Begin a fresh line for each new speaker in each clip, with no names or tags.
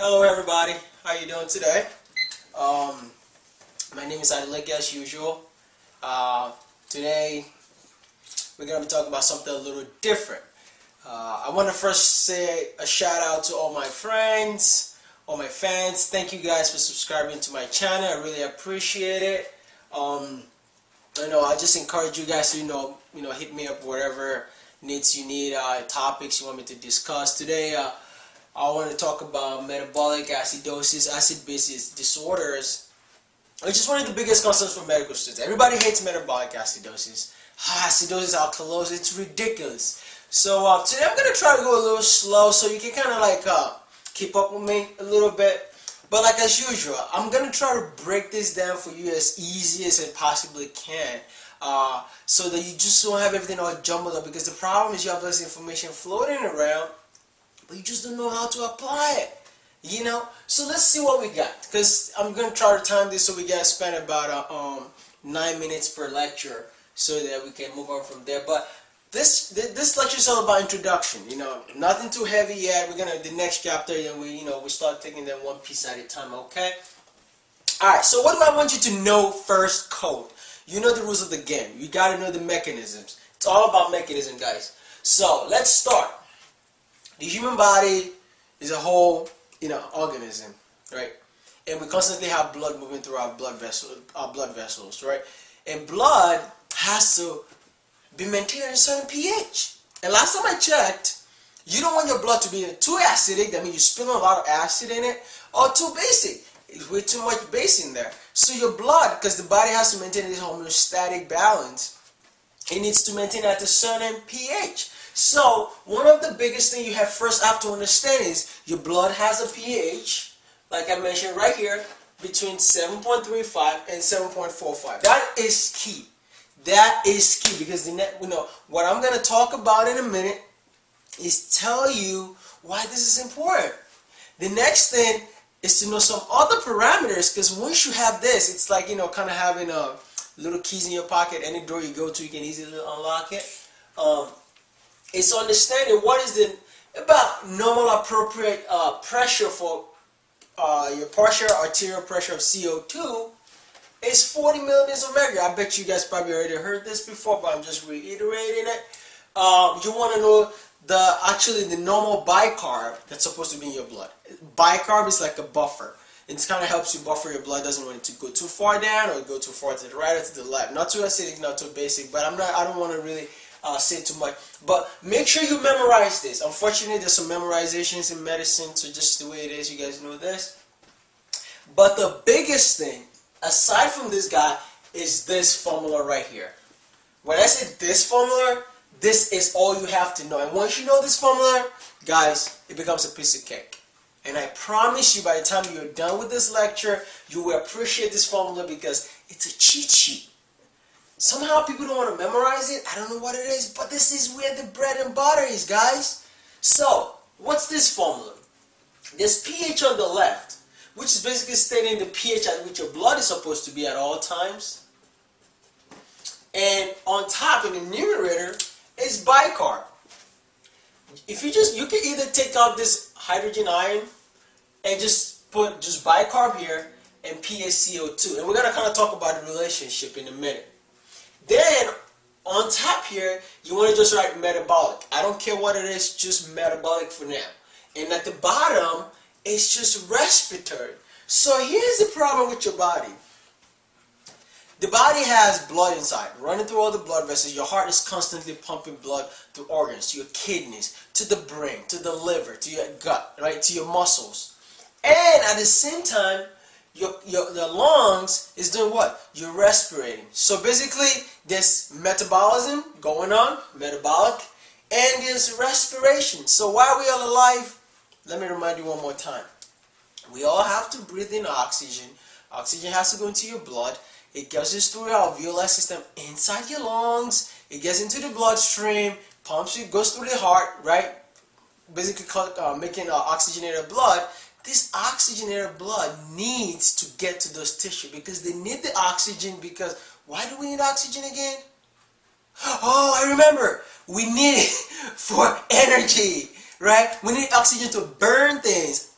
Hello everybody, how you doing today? My name is Adalik as usual. Today we're going to be talking about something a little different. I want to first say a shout out to all my friends, all my fans. Thank you guys for subscribing to my channel. I really appreciate it. I just encourage you guys to hit me up whatever needs you need, topics you want me to discuss. Today I want to talk about metabolic acidosis, acid-base disorders, which is one of the biggest concerns for medical students. Everybody hates metabolic acidosis. Acidosis, alkalosis, it's ridiculous. So today I'm going to try to go a little slow so you can kind of keep up with me a little bit. But like as usual, I'm going to try to break this down for you as easy as I possibly can. So that you just don't have everything all jumbled up, because the problem is you have this information floating around, but you just don't know how to apply it, So let's see what we got, because I'm going to try to time this so we can spend about 9 minutes per lecture so that we can move on from there. But this lecture is all about introduction, nothing too heavy yet. We're going to the next chapter, and we start taking them one piece at a time, okay? Alright, so what do I want you to know first, code? You know the rules of the game. You got to know the mechanisms. It's all about mechanism, guys. So let's start. The human body is a whole, organism, right? And we constantly have blood moving through our blood vessels, right? And blood has to be maintained at a certain pH. And last time I checked, you don't want your blood to be too acidic, that means you're spilling a lot of acid in it, or too basic. It's way too much base in there. So your blood, because the body has to maintain this homeostatic balance, it needs to maintain at a certain pH. So one of the biggest things you have to understand is your blood has a pH, like I mentioned right here, between 7.35 and 7.45. That is key. That is key, because what I'm going to talk about in a minute is tell you why this is important. The next thing is to know some other parameters, because once you have this, it's like, kind of having little keys in your pocket. Any door you go to, you can easily unlock it. It's understanding what is about normal appropriate pressure for your partial arterial pressure of CO2 is 40 millimeters of mercury. I bet you guys probably already heard this before, but I'm just reiterating it. You want to know the normal bicarb that's supposed to be in your blood. Bicarb is like a buffer. It kind of helps you buffer your blood. Doesn't want it to go too far down or go too far to the right or to the left. Not too acidic, not too basic. But I don't want to really say too much. But make sure you memorize this. Unfortunately, there's some memorizations in medicine, so just the way it is, you guys know this. But the biggest thing, aside from this guy, is this formula right here. When I say this formula, this is all you have to know. And once you know this formula, guys, it becomes a piece of cake. And I promise you, by the time you're done with this lecture, you will appreciate this formula, because it's a cheat sheet. Somehow people don't want to memorize it. I don't know what it is, but this is where the bread and butter is, guys. So, what's this formula? There's pH on the left, which is basically stating the pH at which your blood is supposed to be at all times. And on top, in the numerator, is bicarb. If you can either take out this hydrogen ion and just put bicarb here and PaCO2. And we're going to kind of talk about the relationship in a minute. Then on top here, you want to just write metabolic. I don't care what it is, just metabolic for now. And at the bottom, it's just respiratory. So here's the problem with your body. The body has blood inside, running through all the blood vessels. Your heart is constantly pumping blood to organs, to your kidneys, to the brain, to the liver, to your gut, right, to your muscles. And at the same time, the lungs is doing what? You're respirating. So basically, there's metabolism going on, metabolic, and there's respiration. So why are we all alive? Let me remind you one more time. We all have to breathe in oxygen. Oxygen has to go into your blood. It goes through your alveolar system inside your lungs. It gets into the bloodstream, pumps it, goes through the heart, right? Basically making oxygenated blood. This oxygenated blood needs to get to those tissues, because they need the oxygen. Because why do we need oxygen again? Oh, I remember. We need it for energy, right? We need oxygen to burn things.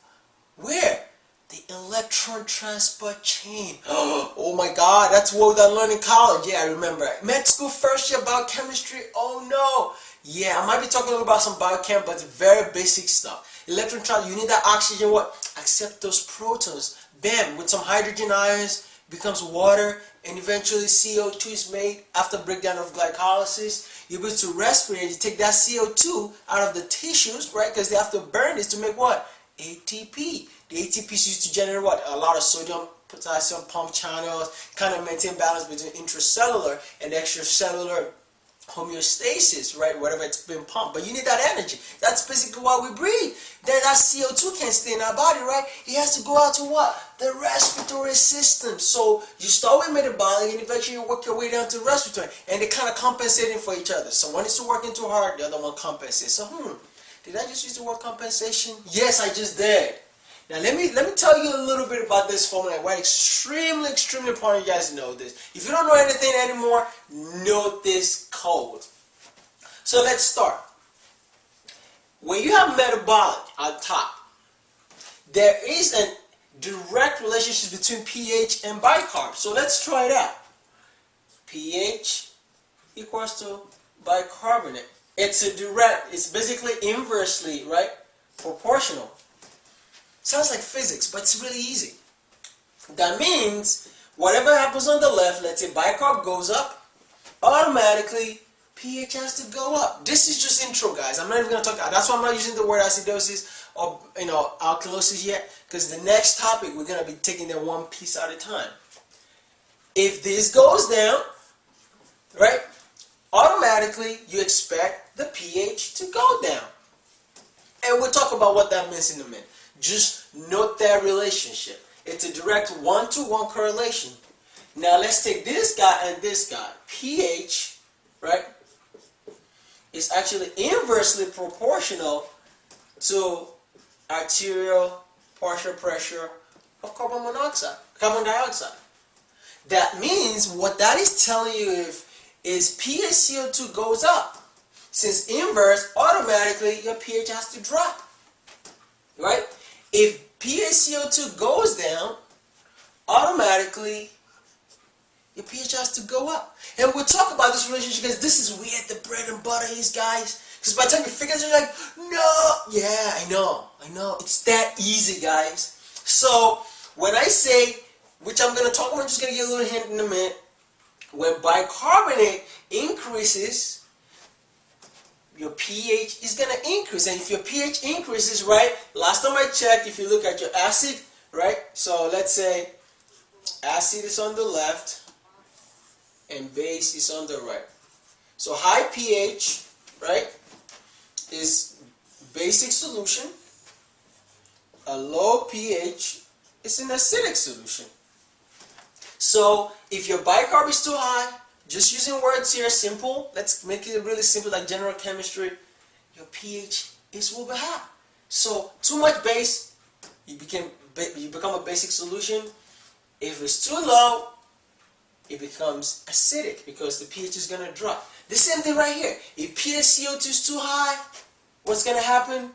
Where? The electron transport chain. Oh my God, that's what I learned in college. Yeah, I remember. Med school first year biochemistry. Oh no. Yeah, I might be talking a little about some biochem, but it's very basic stuff. Electron transport, you need that oxygen, what? Accept those protons. Bam, with some hydrogen ions, becomes water, and eventually CO2 is made after breakdown of glycolysis. You're able to respirate, you take that CO2 out of the tissues, right? Because they have to burn this to make what? ATP. The ATP is used to generate what? A lot of sodium, potassium pump channels, kind of maintain balance between intracellular and extracellular homeostasis, right? Whatever it's been pumped. But you need that energy. That's basically why we breathe. Then that CO2 can't stay in our body, right? It has to go out to what? The respiratory system. So you start with metabolic and eventually you work your way down to respiratory. And they're kind of compensating for each other. So one is working too hard, the other one compensates. So did I just use the word compensation? Yes, I just did. Now let me tell you a little bit about this formula. Why extremely important you guys know this. If you don't know anything anymore, note this code. So let's start. When you have metabolic on top, there is a direct relationship between pH and bicarb. So let's try it out. pH equals to bicarbonate. It's basically inversely, right? Proportional. Sounds like physics, but it's really easy. That means whatever happens on the left, let's say bicarb goes up, automatically pH has to go up. This is just intro, guys. I'm not even going to talk. That's why I'm not using the word acidosis or alkalosis yet, because the next topic we're going to be taking them one piece at a time. If this goes down, right, automatically you expect the pH to go down. And we'll talk about what that means in a minute. Just note that relationship. It's a direct 1-to-1 correlation. Now let's take this guy and this guy. pH, right, is actually inversely proportional to arterial partial pressure of carbon dioxide. That means what that is telling you is pH CO2 goes up. Since inverse, automatically your pH has to drop. Right? If pH CO2 goes down, automatically your pH has to go up. And we'll talk about this relationship because this is where the bread and butter is, guys. Because by the time you figure it out, you're like, no, yeah, I know. It's that easy, guys. So when I say, which I'm going to talk about, I'm just going to give a little hint in a minute. When bicarbonate increases, your pH is going to increase. And if your pH increases, right, last time I checked, if you look at your acid, right, so let's say acid is on the left and base is on the right. So high pH, right, is basic solution. A low pH is an acidic solution. So if your bicarb is too high, just using words here, simple. Let's make it really simple, like general chemistry. Your pH will be high. So too much base, you become a basic solution. If it's too low, it becomes acidic because the pH is going to drop. The same thing right here. If pH CO2 is too high, what's going to happen?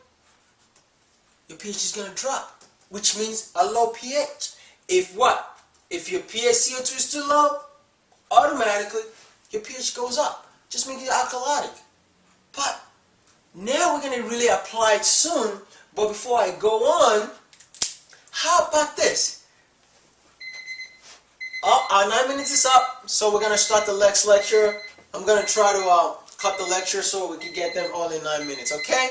Your pH is going to drop, which means a low pH. If what? If your pH CO2 is too low, automatically your pH goes up. Just make it alkalic. But now we're going to really apply it soon. But before I go on, how about this? Oh, our 9 minutes is up, so we're going to start the next lecture. I'm going to try to cut the lecture so we can get them all in 9 minutes, okay?